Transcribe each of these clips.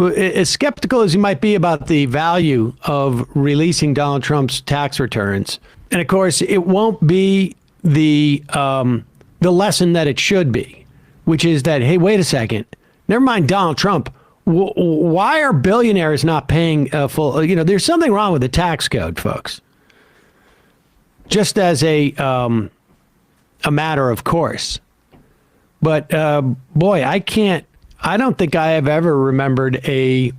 as skeptical as you might be about the value of releasing Donald Trump's tax returns, and of course, it won't be the lesson that it should be, which is that, hey, wait a second, never mind Donald Trump. Why are billionaires not paying full? There's something wrong with the tax code, folks. Just as a matter of course. But boy, I don't think I have ever remembered a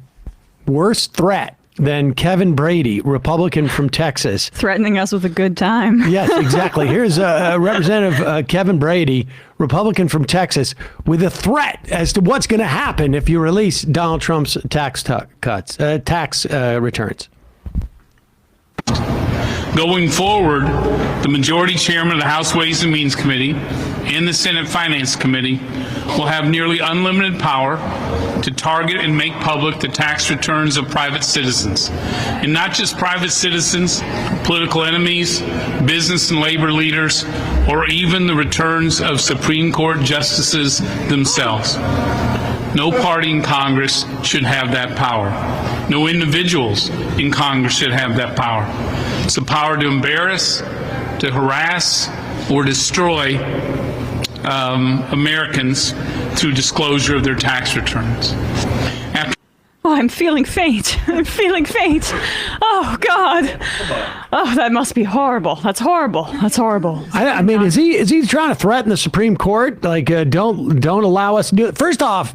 worse threat than Kevin Brady, Republican from Texas. Threatening us with a good time. Yes, exactly. Here's Representative Kevin Brady, Republican from Texas, with a threat as to what's going to happen if you release Donald Trump's tax returns. Going forward, the majority chairman of the House Ways and Means Committee and the Senate Finance Committee will have nearly unlimited power to target and make public the tax returns of private citizens. And not just private citizens, political enemies, business and labor leaders, or even the returns of Supreme Court justices themselves. No party in Congress should have that power. No individuals in Congress should have that power. It's the power to embarrass, to harass, or destroy Americans through disclosure of their tax returns. Oh, I'm feeling faint. I'm feeling faint. Oh, God. Oh, that must be horrible. That's horrible. That's horrible. I mean, is he trying to threaten the Supreme Court? Like, don't allow us to do it? First off,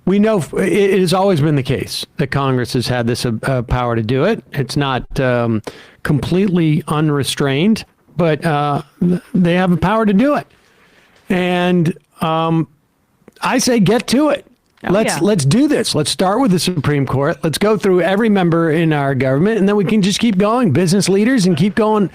we know it has always been the case that Congress has had this power to do it. It's not completely unrestrained, but they have the power to do it. And I say get to it. Let's do this. Let's start with the Supreme Court. Let's go through every member in our government, and then we can just keep going, business leaders, and keep going.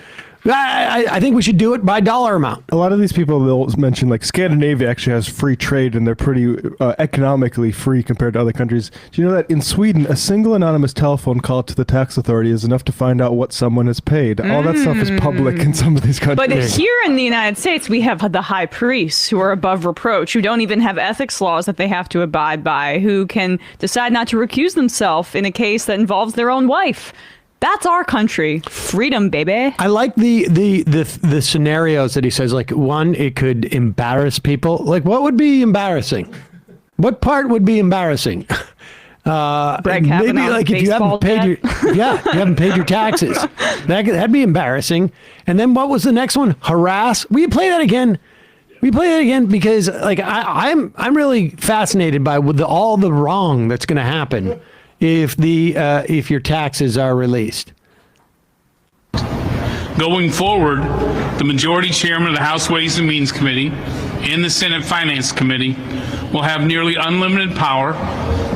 I think we should do it by dollar amount. A lot of these people, they'll mention like Scandinavia actually has free trade and they're pretty economically free compared to other countries. Do you know that in Sweden, a single anonymous telephone call to the tax authority is enough to find out what someone has paid? All that stuff is public in some of these countries. But here in the United States, we have the high priests who are above reproach, who don't even have ethics laws that they have to abide by, who can decide not to recuse themselves in a case that involves their own wife. That's our country. Freedom, baby. I like the scenarios that he says. Like, one, it could embarrass people. Like, what would be embarrassing? What part would be embarrassing? Maybe like if you haven't paid you haven't paid your taxes. That'd be embarrassing. And then what was the next one? Harass. Will you play that again? We play that again because like I'm really fascinated by all the wrong that's going to happen if your taxes are released. Going forward, the majority chairman of the House Ways and Means Committee and the Senate Finance Committee will have nearly unlimited power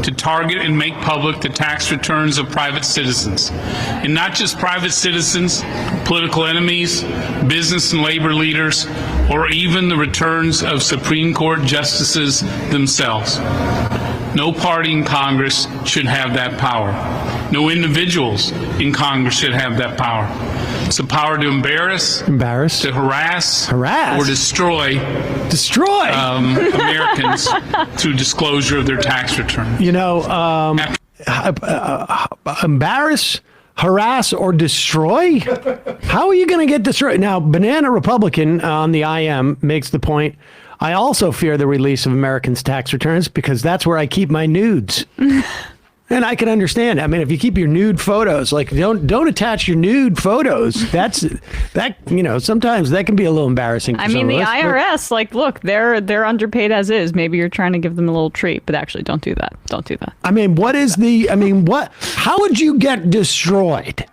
to target and make public the tax returns of private citizens. And not just private citizens, political enemies, business and labor leaders, or even the returns of Supreme Court justices themselves. No party in Congress should have that power. No individuals in Congress should have that power. It's the power to embarrass, to harass, or destroy Americans through disclosure of their tax returns. You know, embarrass, harass, or destroy? How are you going to get destroyed? Now, Banana Republican on the IM makes the point, I also fear the release of Americans' tax returns because that's where I keep my nudes. And I can understand. I mean, if you keep your nude photos, like don't attach your nude photos. Sometimes that can be a little embarrassing. I mean, the IRS, like, look, they're underpaid as is. Maybe you're trying to give them a little treat, but actually, don't do that. Don't do that. I mean, how would you get destroyed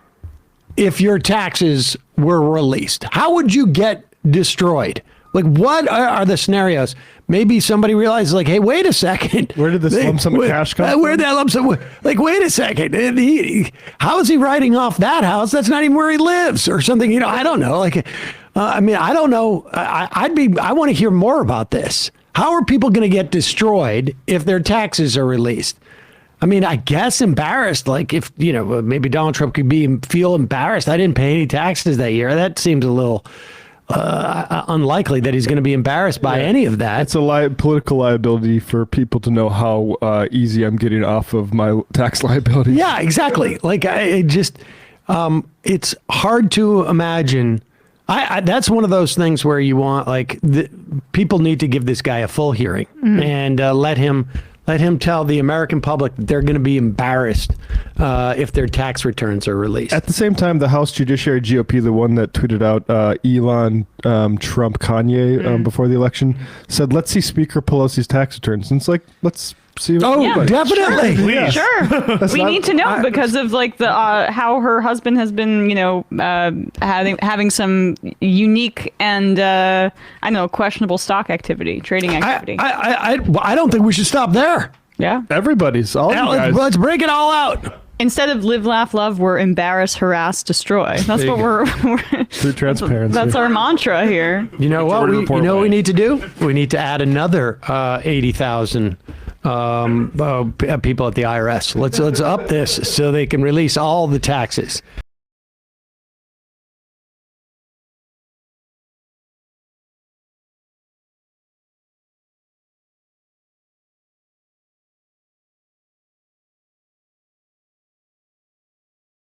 if your taxes were released? How would you get destroyed? Like, what are the scenarios? Maybe somebody realizes, like, hey, wait a second. Where did this lump sum of cash come from? Where did that lump sum? Like, wait a second. How is he writing off that house? That's not even where he lives or something. I don't know. Like, I don't know. I want to hear more about this. How are people going to get destroyed if their taxes are released? I mean, I guess embarrassed. Like if, maybe Donald Trump could feel embarrassed. I didn't pay any taxes that year. That seems a little unlikely that he's going to be embarrassed by any of that. It's a political liability for people to know how easy I'm getting off of my tax liability. Yeah, exactly. Like it's hard to imagine. That's one of those things where you want people need to give this guy a full hearing and let him tell the American public that they're going to be embarrassed if their tax returns are released. At the same time, the House Judiciary GOP, the one that tweeted out Elon, Trump, Kanye before the election, said, let's see Speaker Pelosi's tax returns. And it's like, let's see. Definitely. Sure. We need to know because of the how her husband has been, having some unique and I don't know, questionable stock activity, trading activity. I don't think we should stop there. Yeah. Everybody's all you guys. Let's break it all out. Instead of live, laugh, love, we're embarrass, harass, destroy. That's what we're through transparency. That's our mantra here. You know what? What we need to do? We need to add another 80,000 people at the IRS. Let's up this so they can release all the taxes.